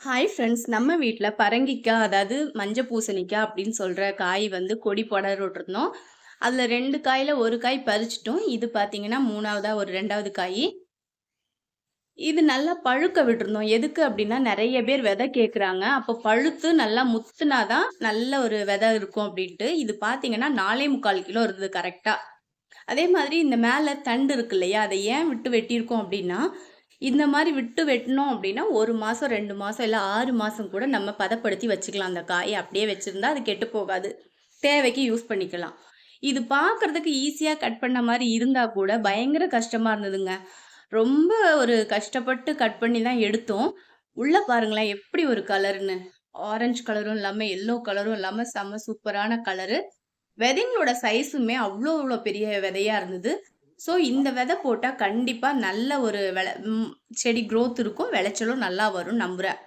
Hi friends, நம்ம வீட்ல பரங்கிக்காய், அதாவது மஞ்ச பூசணிக்காய் அப்படின்னு சொல்ற காய் வந்து கொடி படர விட்டுருந்தோம். அதுல 2 காயில 1 காய் பறிச்சுட்டோம். இது பார்த்தீங்கன்னா 3வதா ஒரு 2வது காயி. இது நல்லா பழுக்க விட்டுருந்தோம். எதுக்கு அப்படின்னா, நெறைய பேர் விதை கேட்குறாங்க. அப்போ பழுத்து நல்லா முத்துனா தான் நல்ல ஒரு விதை இருக்கும் அப்படின்ட்டு. இது பார்த்தீங்கன்னா 4 1/4 கிலோ இருந்தது கரெக்ட்டா. அதே மாதிரி இந்த மேல தண்டு இருக்கு இல்லையா? அத ஏன் விட்டு வெட்டியிருக்கோம் அப்டின்னா, இந்த மாரி விட்டு வெட்டுனோம் அப்டின்னா, 1 மாசம், 2 மாசம் இல்ல 6 மாசம் கூட நம்ம பதப்படுத்தி வச்சுக்கலாம். அந்த காய அப்படியே வச்சிருந்தா அது கெட்டு போகாது. தேவைக்கு யூஸ் பண்ணிக்கலாம். இது பார்க்கறதுக்கு ஈஸியா கட் பண்ண மாரி இருந்தா கூட, பயங்கர கஷ்டமா இருந்ததுங்க. ரொம்ப ஒரு கஷ்டப்பட்டு கட் பண்ணி தான் எடுத்தோம். உள்ள பாருங்களேன் எப்படி ஒரு கலர்ன்னு. ஆரஞ்சு கலரும் இல்லாம, எல்லோ கலரும் இல்லாம செம்ம சூப்பரான கலரு. விதைங்களோட சைஸுமே அவ்ளோ அவ்ளோ பெரிய விதையா இருந்தது. ஸோ இந்த விதை போட்டா கண்டிப்பா நல்ல ஒரு செடி குரோத் இருக்கும். விளைச்சலும் நல்லா வரும்னு நம்புறேன்.